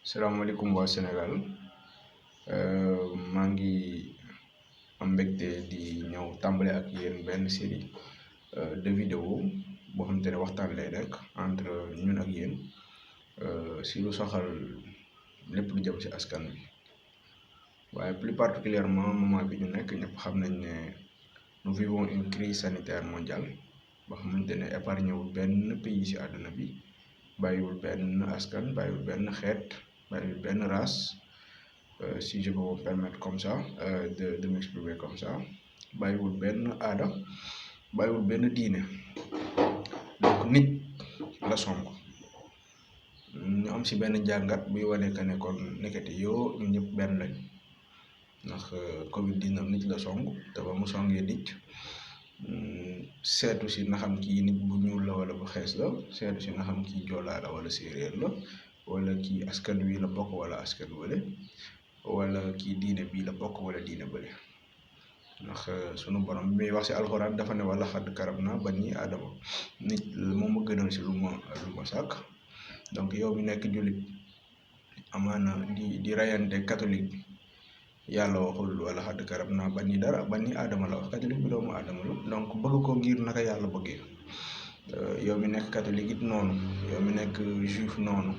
salaamaaleykum waa Sénégal maa ngi am mbégte di ñëw tàmbale ak yéen benn série de vidéo boo xamante ne waxtaan lay rek entre ñun ak yéen si lu soxal lépp lu jëm si askan bi waaye plus particulièrement moment bi ñu nekk ñëpp xam nañ ne nous vivons une crise sanitaire mondiale boo xamante ne épargné wul benn pays si àdduna bi bàyyiwul benn askan bàyyiwul benn xeet bàyyiwul benn race si je peux me permettre comme ça de m'exprimer comme ça bàyyiwul benn aada bàyyiwul benn diine donc nit la song ñu am si benn jàngat buy wane que ne kon nekkati yoo ñun ñëpp benn lañ ndax Covid 19 nit la song te ba mu songee nit seetu si na xam kii nit bu ñuul la wala bu xees la seetu si na xam kii joolaa la wala séeréer la wala kii askan wi la bokk wala askan wala wala kii diine bii la bokk wala diine bële ndax sunu borom bi muy wax si alxuraan dafa ne wala xadd karab na bani aadama nit moom ma gënal si lu ma sàkk donc yow mi nekk jullit amaana di rayante catholique bi yàlla waxul wala xadd karab naa bani dara bani aadama la wax catholique bi doomu aadama la donc bëgg ko ngir naka yàlla bëggee yow mi nekk catholique it noonu yow mi nekk juif noonu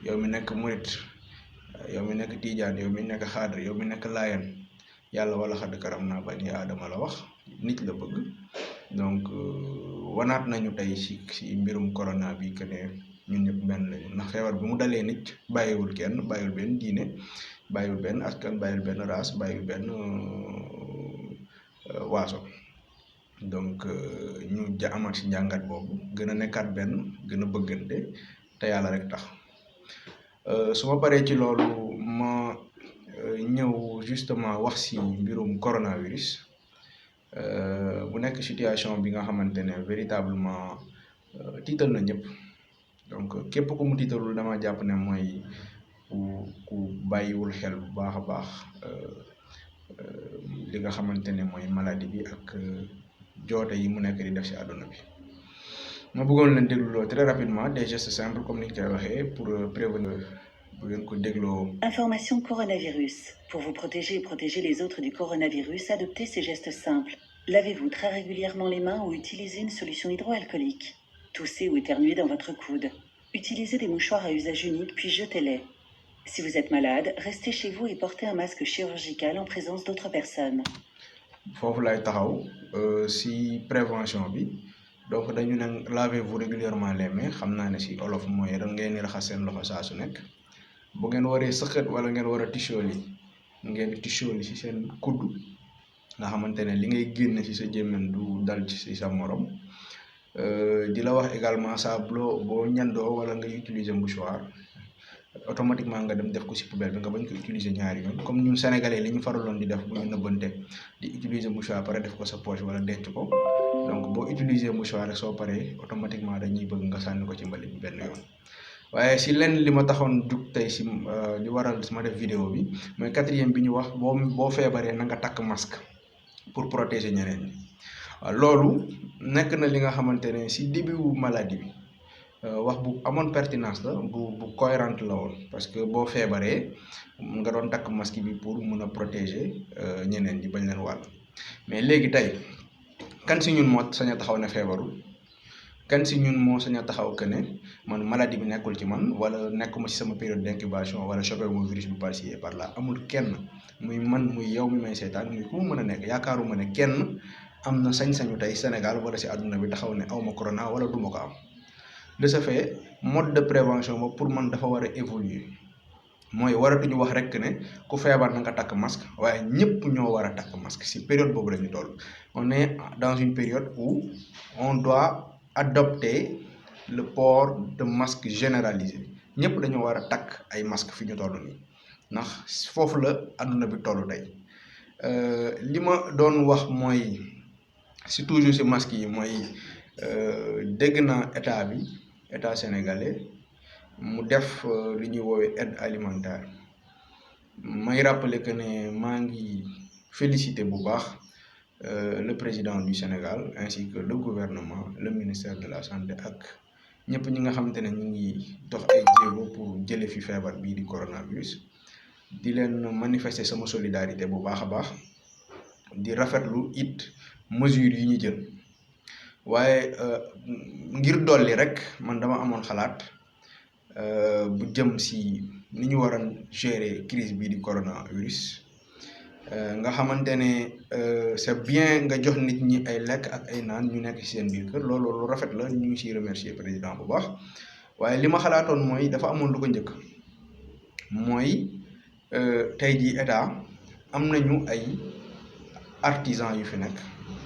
yow mi nekk murit yow mi nekk tiijaan yow mi nekk xaadar yow mi nekk laayan yàlla wala xadd karam naa bani aadama la wax nit la bëgg donc wanaat nañu tey si mbirum corona bi que ne ñun ñëpp benn lañu ndax feebar bi mu dalee nit bàyyiwul kenn bàyyiwul benn diine bàyyiwul benn askan bàyyiwul benn race bàyyiwul benn waaso donc ñu amaat si njàngat boobu gën a nekkaat benn gën a bëggante te yàlla rek tax su ma paree ci loolu ma ñëw justement wax si mbirum coronavirus bu nekk situation bi nga xamante ne véritablement tiital na ñëpp donc képp ku mu tiitalul dama jàpp ne mooy ku bàyyiwul xel bu baax a baax li nga xamante ne mooy maladie bi ak joote yi mu nekk di def si àdduna bi ma bëggoon leen déglu très rapidement des gestes simples comme ni ñu koy waxee pour prévenir bu ngeen ko dégloo. Information coronavirus. Pour vous protéger et protéger les autres du coronavirus, adoptez ces gestes simples. Lavez-vous très régulièrement les mains ou utilisez une solution hydroalcoolique. Toussez ou éternuez dans votre coude. Utilisez des mouchoirs à usage unique puis jetez-les. Si vous êtes malade, restez chez vous et portez un masque chirurgical en présence d'autres personnes. foofu lay taxaw si prévention bi donc dañu ne lavez-vous régulièrement les mains xam naa ne si olof mooy ren ngeen di raxas seen loxo saa su nekk bu ngeen waree sëqët wala ngeen war a tichooli ngeen tichooli si seen kudd nga xamante ne li ngay génn si sa jémmiñ du dal ci sa morom di la wax également saa boo ñandoo wala ngay utiliser mouchoir automatiquement nga dem def ko si poubelle bi nga bañ ko utiliser ñaari yoon comme ñun sénégalais li ñu faraloon di def bu ñu nëbbante di utiliser mouchoir pare def ko sa poche wala denc ko donc boo utiliser mouchoir rek soo paree automatiquement dañuy bëgg nga sànni ko ci mbalit bi benn yoon waaye si lenn li ma taxoon jug tey si li waral ma def vidéo bi mooy quatrième bi ñu wax boo feebaree na nga takk masque pour protéger ñeneen ñi waaw loolu nekk na li nga xamante ne si début maladie bi wax bu amoon pertinence la bu cohérente la woon parce que boo feebaree nga doon takk masque bi pour mun a protéger ñeneen ñi bañ leen wàll mais léegi tey kan si ñun moo sañ a taxaw ne feebarul kan si ñun moo sañ a taxaw que ne man maladie bi nekkul ci man wala nekkuma ci sama période d'incubation wala chopé wu virus bi par-ci et par-là amul kenn muy man muy yow mi may seetaan muy ku mu mën a nekk yaakaaruma ne kenn am na sañ-sañu tey Sénégal wala si àdduna bi taxaw ne awma corona wala duma ko am de ce fait mode de prévention ba pour man dafa war a évoluer mooy waratuñu wax rek ne ku feebar na nga takk masque waaye ñëpp ñoo war a takk masque si période boobu la ñu toll on est dans une période où on doit adopter le port de masque généralisé ñëpp dañoo war a takk ay masque fi ñu toll nii ndax foofu la àdduna bi toll tey li ma doon wax mooy si toujours si masque yi mooy dégg naa état sénégalais mu def li ñuy woowee aide alimentaire may rappeler que ne maa ngi féliciter bu baax le président du Sénégal ainsi que le gouvernement le ministère de la santé ak ñëpp ñi nga xamante ne ñu ngi dox ay jéego pour jële fi feebar bii di coronavirus di leen manifester sama solidarité bu baax a baax di rafetlu it mesures yi ñu jël waaye ngir dolli rek man dama amoon xalaat bu jëm si ni ñu war a gérer crise bii di coronavirus nga xamante ne c'est bien nga jox nit ñi ay lekk ak ay naan ñu nekk ci seen biir kër loolu lu rafet la ñu ngi ciy remercier président bu baax waaye li ma xalaatoon mooy dafa amoon lu ko njëkk mooy tey jii état am nañu ay artisans yu fi nekk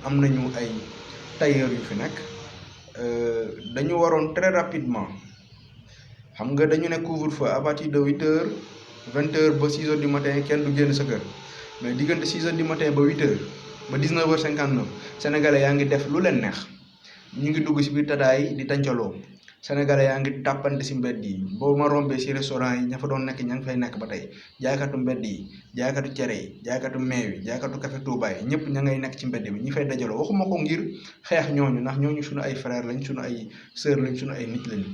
am nañu ay tailleurs yu fi nekk dañu waroon très rapidement xam nga dañu ne couvre-feu à partir de 8h 20h ba 6h du matin kenn du génn sa kër mais diggante 6h du matin ba 8h ba 19h59 sénégalais yaa ngi def lu leen neex ñu ngi dugg si biir tataay di tàncaloo sénégalais yaa ngi tàppante si mbedd yi boo ma rombee si restaurant yi ña fa doon nekk ña ngi fay nekk ba tey jaaykatu mbedd yi jaaykatu cere yi jaaykatu meew yi jaaykatu café Touba yi ñëpp ña ngay nekk ci mbedd bi ñi fay dajaloo waxuma ko ngir xeex ñooñu ndax ñooñu suñu ay frère lañ suñu ay sœur lañ suñu ay nit lañ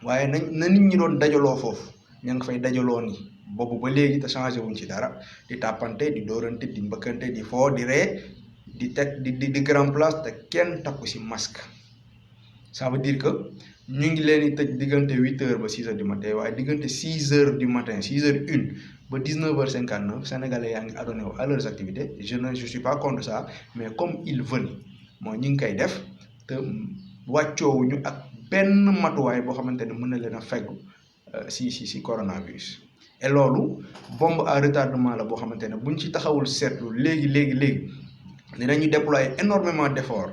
waaye na nit ñi doon dajaloo foofu ña ngi fay dajaloo ni boobu ba léegi te changé wuñ ci dara di tàppante di dóorante di mbëkkante di foo di ree di teg di grand place te kenn takku si masque ça veut dire que ñu ngi leen di tëj diggante 8h ba 6h du matin waaye diggante 6h du matin 6h01 ba 19h59 sénégalais yaa ngi adonné wu à leurs activités je suis pas contre ça mais comme ils veulent mooy ñu ngi koy def te wàccoowuñu ak benn matuwaay boo xamante ne mën na leen a feggu si coronavirus. et loolu bombe à retardement la boo xamante ne buñ ci taxawul seetlu léegi dinañu déployer énormément d'efforts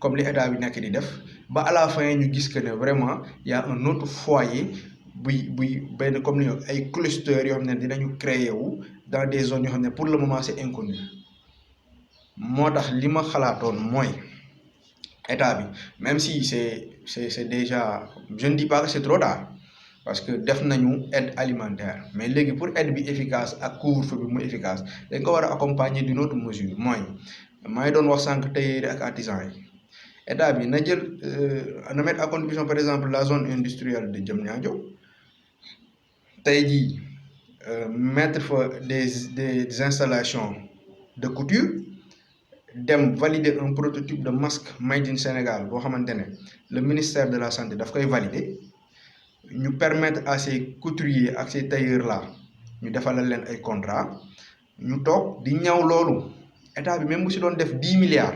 comme li état bi nekk di def ba à la fin ñu gis que ne vraiment y a un autre foyer buy benn comme ni ay clusters yoo xam ne dinañu créer wu dans des zones yoo xam ne pour le moment c'est inconnu moo tax li ma xalaatoon mooy état bi même si c'est déjà je ne dis pas que c'est trop tard parce que def nañu aide alimentaire mais léegi pour aide bi efficace ak couvre-feu bi mu efficace dañ ko war a accompagner d'une autre mesure mooy maa ngi doon wax sànq tailleur ak artisans yi état bi na jël na mettre à contribution par exemple la zone industrielle de Diamniadio tey jii mettre fa des installations de couture dem valider un prototype de masque made in Sénégal boo xamante ne le ministère de la santé daf koy valider ñu permettre à ces couturiers ak ces tailleurs là ñu defalal leen ay contrat ñu toog di ñaw loolu état bi même bu si doon def 10 milliards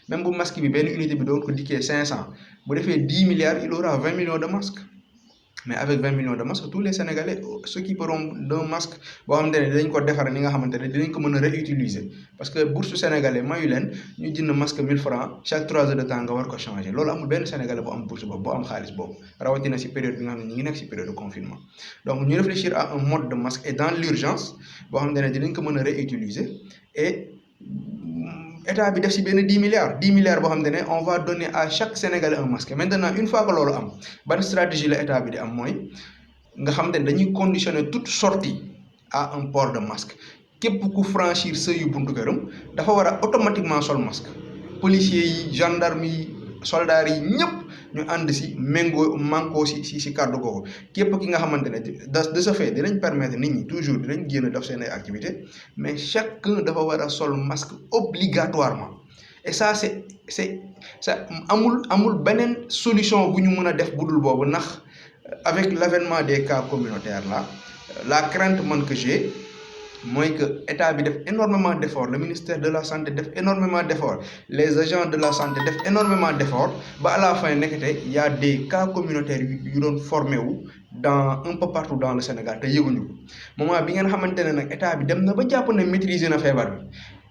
même bu masque bi benn unité bi doon ko dikkee 500 bu defee 10 milliards il aura 20 millions de masques mais avec 20 millions de masques tous les Sénégalais s'occuperont d'un masque boo xamante ne dinañ ko defar ni nga xamante ne dinañ ko mën a réutiliser parce que bourse sénégalais mayu leen ñu jënd masque 1000 francs chaque 3 heures de temps nga war ko changer loolu amul benn sénégalais bu am bourse boobu boo am xaalis boobu rawatina si période bi nga xam ne ñu ngi nekk si période de confinement donc ñu réfléchir à un mode de masque et dans l'urgence boo xamante ne dinañ ko mën a réutiliser et état bi def si benn 10 milliards boo xamante ne on va donner à chaque Sénégalais un masque maintenant une fois que loolu am ban stratégie la état bi di am mooy nga xamante ne dañuy conditionner toute sortie à un port de masque képp ku franchir seuil buntu këram dafa war a automatiquement sol masque policiers yi gendarmes yi soldats yi ñëpp ñu ànd si manko si kàddu googu képp ki nga xamante ne de ce fait dinañ permettre nit ñi toujours dinañ génn def seen ay activités mais chacun dafa war a sol masque obligatoirement et ça c'est amul beneen solution bu ñu mën a def budul boobu ndax avec l'avènement des cas communautaires là la crainte man que j'ai mooy que état bi def énormément d'efforts le ministère de la santé def énormément d'efforts les agents de la santé def énormément d'efforts ba à la fin nekkate y a des cas communautaires yu doon formé wu dans un peu partout dans le Sénégal te yëguñu ko moment bi ngeen xamante ne nag état bi dem na ba jàpp ne maîtriser na feebar bi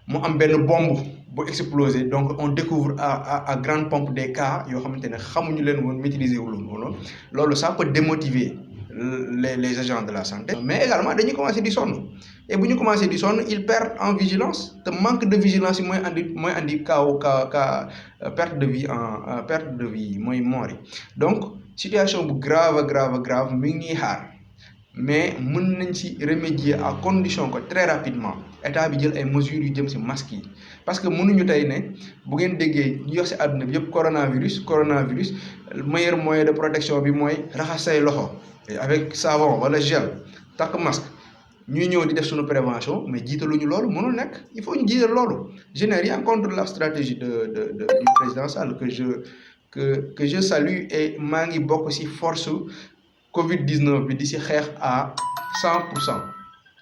mu am benn bombe bu exploser donc on découvre à grande pompe des cas yoo xamante ne xamuñu leen woon maîtriser wu loolu loolu ça peut démotiver les agents de la santé mais également dañuy commencer di sonn et bu ñu commencer di sonn ils perdent en vigilance te manque de vigilance yi mooy andi ka perte de vie mooy mort yi donc situation bu grave mi ngi ñuy xaar mais mën nañ ci remédier à condition que très rapidement état bi jël ay mesures yu jëm ci masque yi parce que mënuñu tey ne bu ngeen déggee ñu wax ci àdduna bi yëpp coronavirus meilleur moyen de protection bi mooy raxas say loxo avec savon wala gel takk masque ñuy ñëw di def suñu prévention mais jiitaluñu loolu mënul nekk il faut ñu jiital loolu. Je n'ai rien contre la stratégie du président Sall que je salue et maa ngi bokk ci force Covid-19 bi di ci xeex à 100%.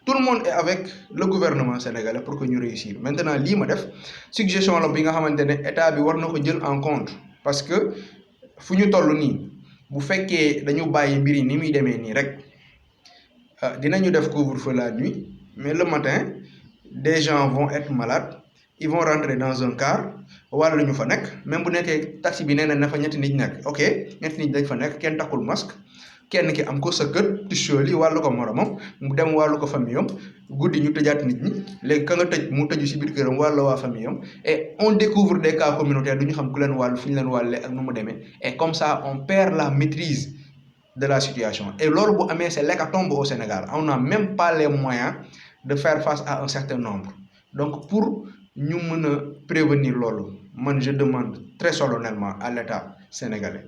Tout le monde est avec le gouvernement sénégalais pour que ñu réussir maintenant lii ma def suggestion la bi nga xamante ne état bi war na ko jël en compte parce que fu ñu toll nii bu fekkee dañu bàyyi mbir yi ni muy demee nii rek dinañu def couvre-feu la nuit mais le matin des gens vont être malades ils vont rentrer dans un car wala ñu fa nekk même bu nekkee taxi bi nee na fa ñetti nit nekk ok ñetti nit dañ fa nekk kenn takkul masque kenn ki am ko sa kër tissuoli wàllu ko moromam mu dem wàllu ko famille am guddi ñu tëjaat nit ñi léegi ka nga tëj mu tëju ci biir këram wàllu waa famille am et on découvre des cas communautaires du ñu xam ku leen wàllu fu ñu leen wàllee ak nu mu demee et comme ça on perd la maîtrise de la situation et loolu bu amee c'est l'hécatombe au Sénégal on n'a même pas les moyens de faire face à un certain nombre donc pour ñu mën a prévenir loolu man je demande très solennellement à l'État sénégalais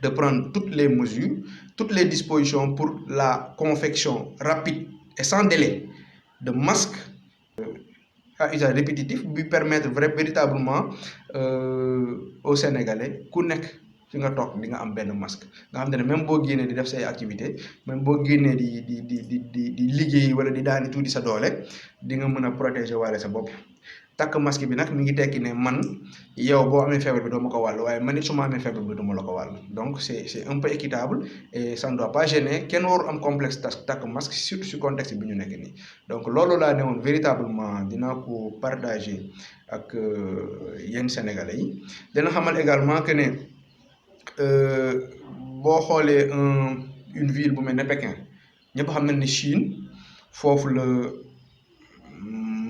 de prendre toutes les mesures, toutes les dispositions pour la confection rapide et sans délai de masques à usage répétitif bi permettre véritablement aux Sénégalais ku nekk fi nga toog di nga am benn masque nga xam ne même boo génnee di def say activité même boo génnee di liggéey wala di daani tuuti sa doole di nga mën a protéger waale sa bopp. takk masque bi nag mi ngi tekki ne man yow boo amee feebar bi doo ma ko wàll waaye man it su ma amee feebar bi du ma la ko wàll donc c'est un peu équitable et ça ne doit pas gêner kenn waru am complexe takk masque surtout si contexte bi ñu nekk nii donc loolu laa ne woon véritablement dinaa ko partager ak yenn sénégalais yi dina xamal également que ne boo xoolee une ville bu mel ne Pékin ñëpp xam nañ ne Chine foofu la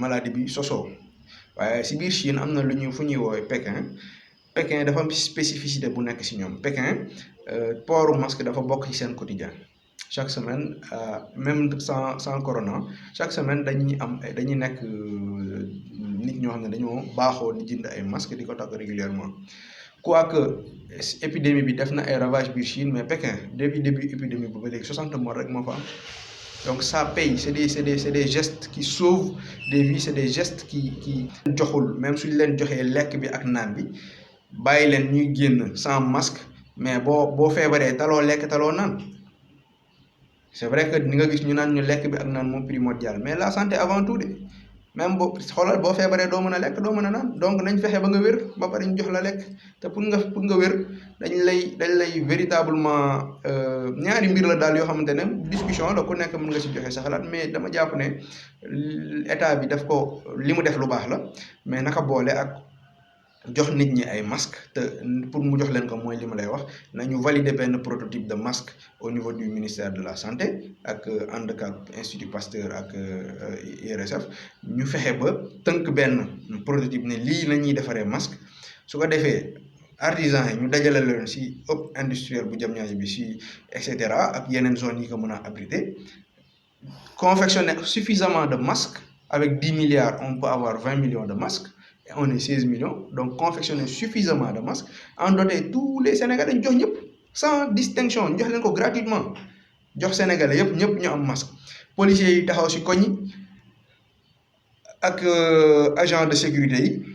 maladie bi sosoo waaye si biir Chine am na lu ñu fu ñuy woowee Pékin dafa am spécificité bu nekk si ñoom Pékin port masque dafa bokk ci seen quotidien chaque semaine même sans corona chaque semaine dañuy nekk nit ñoo xam ne dañoo baaxoo di jënd ay masque di ko takk régulièrement quoique épidémie bi def na ay ravage biir Chine mais Pékin depuis début épidémie bi ba léegi 60 morts rek moo fa am donc ça paye c'est des gestes qui sauvent des vies c'est des gestes qui joxul même suñ leen joxee lekk bi ak naan bi bàyyi leen ñuy génn sans masque mais boo feebaree taloo lekk taloo naan c'est vrai que ni nga gis ñu naan ñu lekk bi ak naan moom primordial mais la santé avant tout de même xoolal boo feebaree doo mën a lekk doo mën a naan donc nañ fexe ba nga wér ba pare ñu jox la lekk te pour nga wér dañ lay véritablement ñaari mbir la daal yoo xamante ne discussion la ku nekk mën nga si joxe sa xalaat mais dama jàpp ne état bi daf ko li mu def lu baax la mais naka boole ak jox nit ñi ay masque te pour mu jox leen ko mooy li ma lay wax nañu valider benn prototype de masque au niveau du ministère de la santé ak ànd ak Institut Pasteur ak IRSF ñu fexe ba tënk benn prototype ne lii la ñuy defaree masque su ko defee artisans yi ñu dajale leen si hub industriel bu Diamniadio bi si et cetera ak yeneen zones yi ko mën a abriter confectionner suffisamment de masques avec 10 milliards on peut avoir 20 millions de masques et on est 16 millions donc confectionner suffisamment de masques en doter tous les Sénégalais ñu jox ñëpp sans distinction ñu jox leen ko gratuitement jox Sénégalais yëpp ñëpp ñu am masque policiers yi taxaw si koñ ak agent de sécurité yi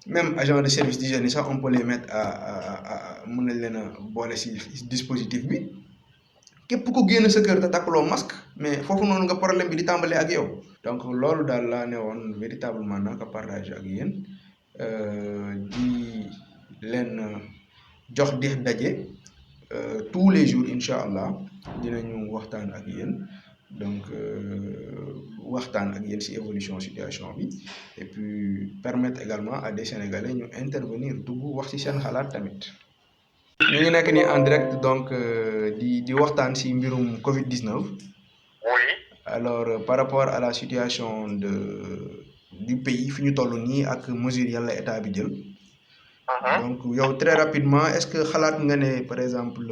même agent de service d'hygiène yi sax on peut les mettre à mën nañ leen a boole si dispositif bi képp ku génn sa kër te takkuloo masque mais foofu noonu nga problème bi di tàmbalee ak yow donc loolu daal laa ne woon véritablement naa ko partager ak yéen di leen jox di daje tous les jours incha allah dinañu waxtaan ak yéen donc waxtaan ak yéen ci évolution situation bi et puis permettre également à des Sénégalais ñu intervenir dugg wax ci seen xalaat tamit. ñu ngi nekk nii en direct donc di waxtaan ci mbirum Covid-19. Oui. Alors par rapport à la situation du pays fi ñu toll nii ak mesures yàlla état bi jël. Donc yow très rapidement est-ce que xalaat nga ne par exemple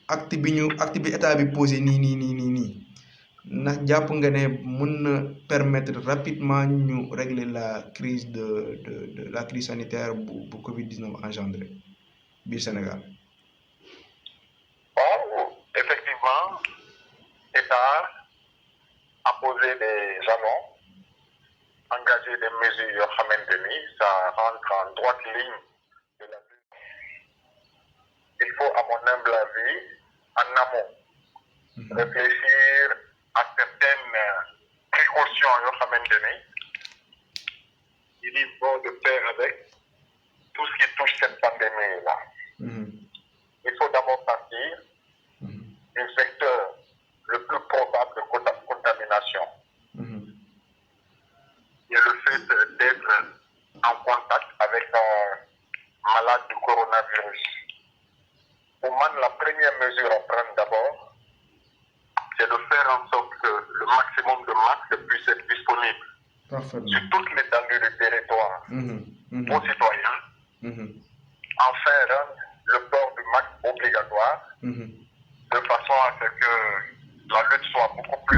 acte bi état bi posé nii ndax jàpp nga ne mën na permettre rapidement ñu régler la crise de la crise sanitaire bu Covid-19 engendré biir Sénégal. Bon, effectivement, l'État a posé des jalons, engagé des mesures, ça rentre en droite ligne de la lutte. Il faut, à mon humble avis, en amont, réfléchir à certaines précautions, il faut de faire avec tout ce qui touche cette pandémie-là. Il faut d'abord partir du secteur le plus probable de contamination. Et le fait d'être en contact avec un malade du coronavirus. Pour moi, la première mesure à prendre d'abord, c'est de faire en sorte que le maximum de masques puisse être disponible sur toute l'étendue du territoire aux citoyens. Enfin, rendre le port du masque obligatoire de façon à ce que la lutte soit beaucoup plus